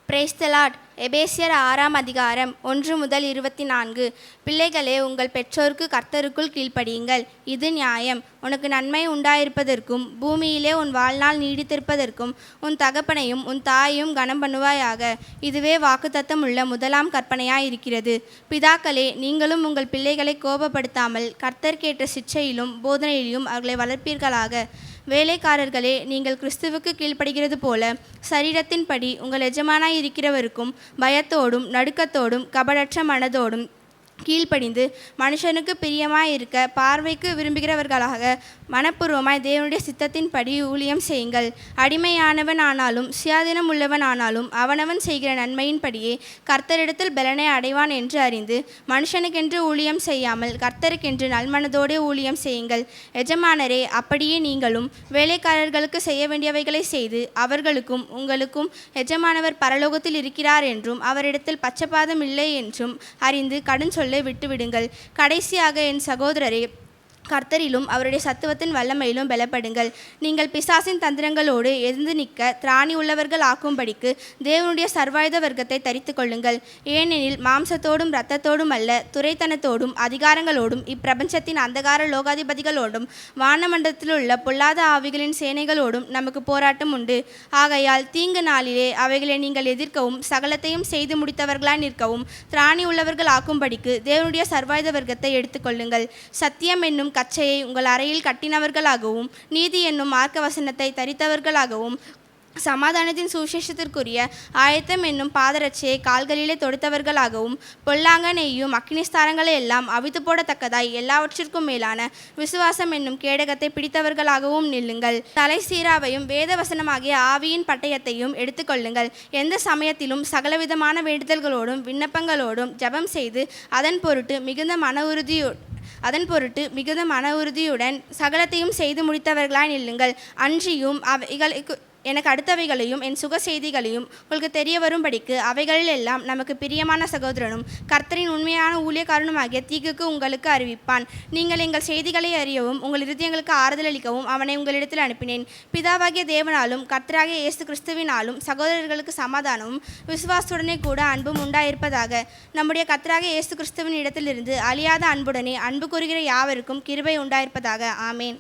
Praise the Lord. எபேசியர் 6ஆம் அதிகாரம் 1 முதல் 24. பிள்ளைகளே, உங்கள் பெற்றோருக்கு கர்த்தருக்குள் கீழ்ப்படியுங்கள், இது நியாயம். உனக்கு நன்மை உண்டாயிருப்பதற்கும் பூமியிலே உன் வாழ்நாள் நீடித்திருப்பதற்கும் உன் தகப்பனையும் உன் தாயையும் கனம் பண்ணுவாயாக. இதுவே வாக்குத்தத்தம் உள்ள முதலாம் கற்பனையாயிருக்கிறது. பிதாக்களே, நீங்களும் உங்கள் பிள்ளைகளை கோபப்படுத்தாமல் கர்த்தர்க்கேற்ற சிட்சையிலும் போதனையிலும் அவர்களை வளர்ப்பீர்களாக. வேலைக்காரர்களே, நீங்கள் கிறிஸ்துவுக்கு கீழ்ப்படுகிறது போல சரீரத்தின்படி உங்கள் எஜமானாய் இருக்கிறவருக்கும் பயத்தோடும் நடுக்கத்தோடும் கபடற்ற மனதோடும் கீழ்ப்படிந்து மனுஷனுக்கு பிரியமாயிருக்க பார்வைக்கு விரும்புகிறவர்களாக மனப்பூர்வமாய் தேவனுடைய சித்தத்தின்படி ஊழியம் செய்யுங்கள். அடிமையானவன் ஆனாலும் சுயாதீனம் உள்ளவன் ஆனாலும் அவனவன் செய்கிற நன்மையின்படியே கர்த்தரிடத்தில் பலனை அடைவான் என்று அறிந்து மனுஷனுக்கென்று ஊழியம் செய்யாமல் கர்த்தருக்கென்று நல்மனதோடு ஊழியம் செய்யுங்கள். எஜமானரே, அப்படியே நீங்களும் வேலைக்காரர்களுக்கு செய்ய வேண்டியவைகளை செய்து அவர்களுக்கும் உங்களுக்கும் எஜமானவர் பரலோகத்தில் இருக்கிறார் என்றும் அவரிடத்தில் பட்சபாதம் இல்லை என்றும் அறிந்து கடன் சொல்ல விட்டுவிடுங்கள். கடைசியாக என் சகோதரரே, கர்த்தரிலும் அவருடைய சத்துவத்தின் வல்லமையிலும் பலப்படுங்கள். நீங்கள் பிசாசின் தந்திரங்களோடு எதிர்ந்து நிற்க திராணி உள்ளவர்கள் ஆக்கும்படிக்கு தேவனுடைய சர்வாயுத வர்க்கத்தை தரித்து கொள்ளுங்கள். ஏனெனில் மாம்சத்தோடும் இரத்தத்தோடும் அல்ல, துரைத்தனத்தோடும் அதிகாரங்களோடும் இப்பிரபஞ்சத்தின் அந்தகார லோகாதிபதிகளோடும் வானமண்டலத்தில் உள்ள பொல்லாத ஆவிகளின் சேனைகளோடும் நமக்கு போராட்டம் உண்டு. ஆகையால் தீங்கு நாளிலே அவைகளை நீங்கள் எதிர்க்கவும் சகலத்தையும் செய்து முடித்தவர்களாய் நிற்கவும் திராணி உள்ளவர்கள் ஆக்கும்படிக்கு தேவனுடைய சர்வாயுத வர்க்கத்தை எடுத்துக்கொள்ளுங்கள். சத்தியம் என்னும் கச்சையை உங்கள் அறையில் கட்டினவர்களாகவும் நீதி என்னும் மார்க்க வசனத்தை தரித்தவர்களாகவும் சமாதானத்தின் சுவிசேஷத்திற்குரிய ஆயத்தம் என்னும் பாதரட்சியை கால்களிலே தொடுத்தவர்களாகவும் பொல்லாங்க நெய்யும் அக்னிஸ்தாரங்களை எல்லாம் அவித்து போடத்தக்கதாய் எல்லாவற்றிற்கும் மேலான விசுவாசம் என்னும் கேடகத்தை பிடித்தவர்களாகவும் நில்லுங்கள். தலை சீராவையும் வேத வசனமாகிய ஆவியின் பட்டயத்தையும் எடுத்துக்கொள்ளுங்கள். எந்த சமயத்திலும் சகலவிதமான வேண்டுதல்களோடும் விண்ணப்பங்களோடும் ஜெபம் செய்து அதன் பொருட்டு மிகுந்த மன உறுதியுடன் சகலத்தையும் செய்து முடித்தவர்களாய் நில்லுங்கள். அன்றியும் எனக்கு அடுத்தவைகளையும் என் சுக செய்திகளையும் உங்களுக்கு தெரிய வரும்படிக்கு அவைகளில் எல்லாம் நமக்கு பிரியமான சகோதரனும் கர்த்தரின் உண்மையான ஊழியக்காரனுமாகிய தீக்குக்கு உங்களுக்கு அறிவிப்பான். நீங்கள் எங்கள் செய்திகளை அறியவும் உங்கள் இருதயங்களுக்கு ஆறுதல் அளிக்கவும் அவனை உங்களிடத்தில் அனுப்பினேன். பிதாவாகிய தேவனாலும் கர்த்தராகிய இயேசு கிறிஸ்துவினாலும் சகோதரர்களுக்கு சமாதானமும் விசுவாசத்துடனே கூட அன்பும் உண்டாயிருப்பதாக. நம்முடைய கர்த்தராகிய இயேசு கிறிஸ்துவின் இடத்திலிருந்து அழியாத அன்புடனே அன்பு கூறுகிற யாவருக்கும் கிருபை உண்டாயிருப்பதாக. ஆமேன்.